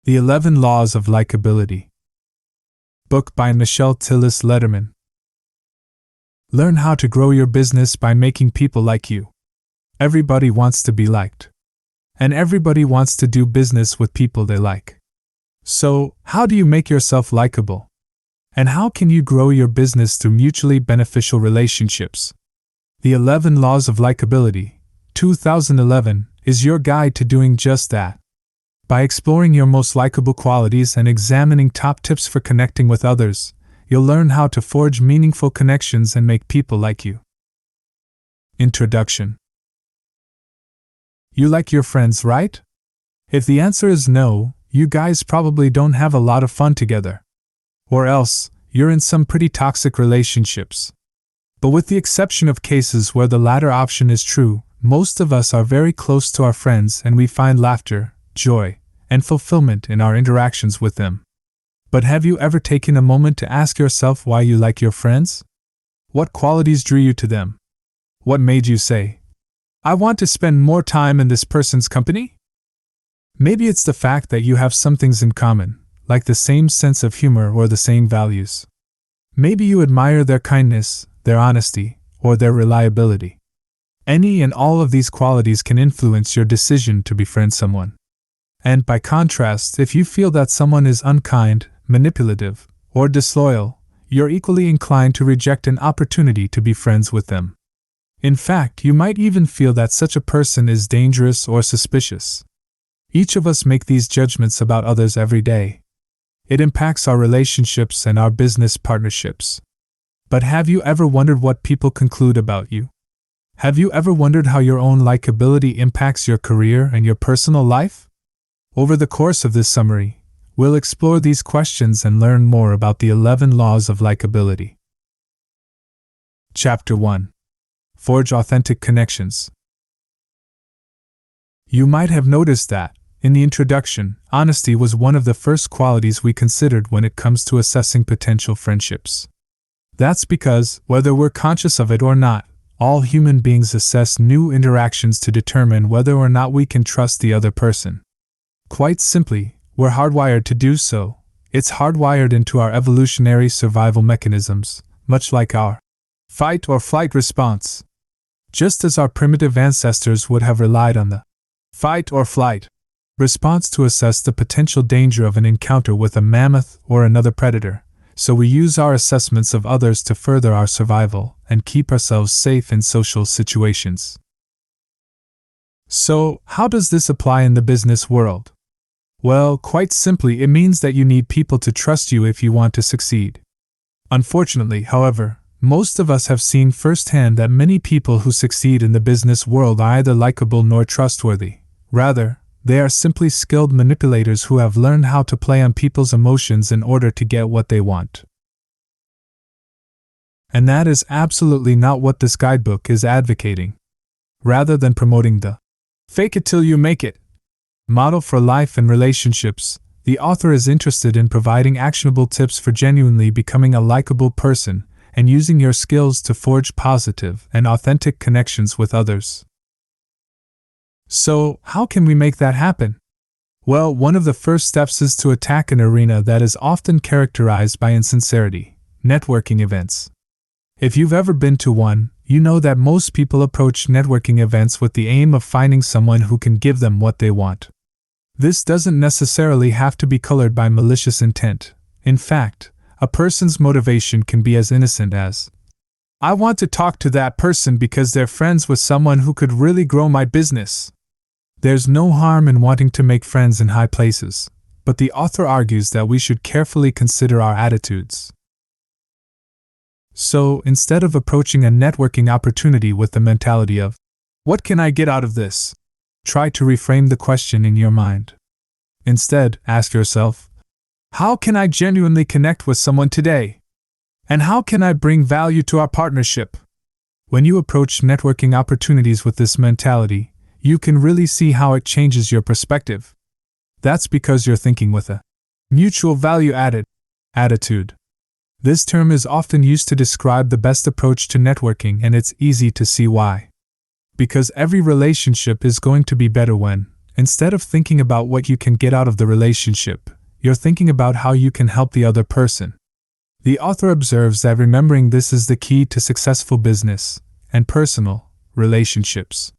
The 11 Laws of Likability. Book by Michelle Tillis, Lederman. Learn how to grow your business by making people like you. Everybody wants to be liked. And everybody wants to do business with people they like. So, how do you make yourself likable? And how can you grow your business through mutually beneficial relationships? The 11 Laws of Likability, 2011, is your guide to doing just that. By exploring your most likable qualities and examining top tips for connecting with others, you'll learn how to forge meaningful connections and make people like you. Introduction. You like your friends, right? If the answer is no, you guys probably don't have a lot of fun together. Or else, you're in some pretty toxic relationships. But with the exception of cases where the latter option is true, most of us are very close to our friends and we find laughter, joy, and fulfillment in our interactions with them. But have you ever taken a moment to ask yourself why you like your friends? What qualities drew you to them? What made you say, "I want to spend more time in this person's company"? Maybe it's the fact that you have some things in common, like the same sense of humor or the same values. Maybe you admire their kindness, their honesty, or their reliability. Any and all of these qualities can influence your decision to befriend someone. And by contrast, if you feel that someone is unkind, manipulative, or disloyal, you're equally inclined to reject an opportunity to be friends with them. In fact, you might even feel that such a person is dangerous or suspicious. Each of us make these judgments about others every day. It impacts our relationships and our business partnerships. But have you ever wondered what people conclude about you? Have you ever wondered how your own likability impacts your career and your personal life? Over the course of this summary, we'll explore these questions and learn more about the 11 Laws of Likability. Chapter 1. Forge Authentic Connections. You might have noticed that, in the introduction, honesty was one of the first qualities we considered when it comes to assessing potential friendships. That's because, whether we're conscious of it or not, all human beings assess new interactions to determine whether or not we can trust the other person. Quite simply, we're hardwired to do so. It's hardwired into our evolutionary survival mechanisms, much like our fight or flight response. Just as our primitive ancestors would have relied on the fight or flight response to assess the potential danger of an encounter with a mammoth or another predator, so we use our assessments of others to further our survival and keep ourselves safe in social situations. So, how does this apply in the business world? Well, quite simply, it means that you need people to trust you if you want to succeed. Unfortunately, however, most of us have seen firsthand that many people who succeed in the business world are either likable nor trustworthy. Rather, they are simply skilled manipulators who have learned how to play on people's emotions in order to get what they want. And that is absolutely not what this guidebook is advocating. Rather than promoting the fake it till you make it model for life and relationships, the author is interested in providing actionable tips for genuinely becoming a likable person and using your skills to forge positive and authentic connections with others. So, how can we make that happen? Well, one of the first steps is to attack an arena that is often characterized by insincerity: networking events. If you've ever been to one, you know that most people approach networking events with the aim of finding someone who can give them what they want. This doesn't necessarily have to be colored by malicious intent. In fact, a person's motivation can be as innocent as, "I want to talk to that person because they're friends with someone who could really grow my business." There's no harm in wanting to make friends in high places, but the author argues that we should carefully consider our attitudes. So, instead of approaching a networking opportunity with the mentality of, "What can I get out of this?" try to reframe the question in your mind. Instead, ask yourself, "How can I genuinely connect with someone today? And how can I bring value to our partnership?" When you approach networking opportunities with this mentality, you can really see how it changes your perspective. That's because you're thinking with a mutual value added attitude. This term is often used to describe the best approach to networking, and it's easy to see why. Because every relationship is going to be better when, Instead of thinking about what you can get out of the relationship, you're thinking about how you can help the other person. The author observes that remembering this is the key to successful business and personal relationships.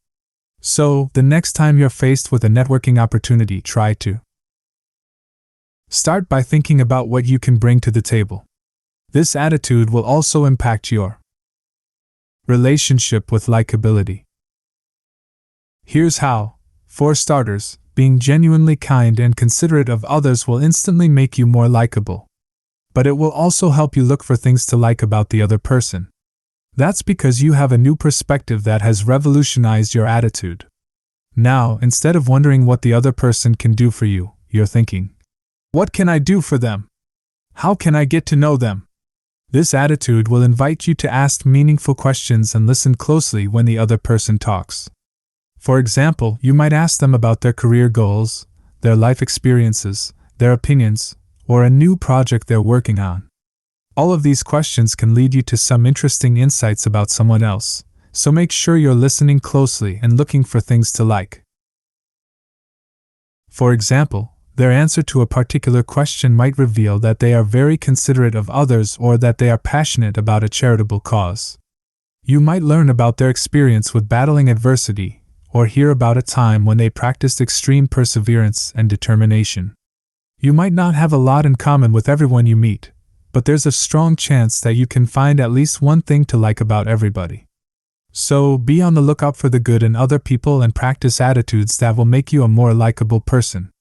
So, the next time you're faced with a networking opportunity, try to start by thinking about what you can bring to the table. This attitude will also impact your relationship with likability. Here's how. For starters, being genuinely kind and considerate of others will instantly make you more likable. But it will also help you look for things to like about the other person. That's because you have a new perspective that has revolutionized your attitude. Now, instead of wondering what the other person can do for you, you're thinking, what can I do for them? How can I get to know them? This attitude will invite you to ask meaningful questions and listen closely when the other person talks. For example, you might ask them about their career goals, their life experiences, their opinions, or a new project they're working on. All of these questions can lead you to some interesting insights about someone else, so make sure you're listening closely and looking for things to like. For example, their answer to a particular question might reveal that they are very considerate of others or that they are passionate about a charitable cause. You might learn about their experience with battling adversity, or hear about a time when they practiced extreme perseverance and determination. You might not have a lot in common with everyone you meet, but there's a strong chance that you can find at least one thing to like about everybody. So, be on the lookout for the good in other people and practice attitudes that will make you a more likable person.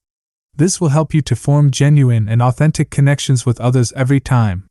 This will help you to form genuine and authentic connections with others every time,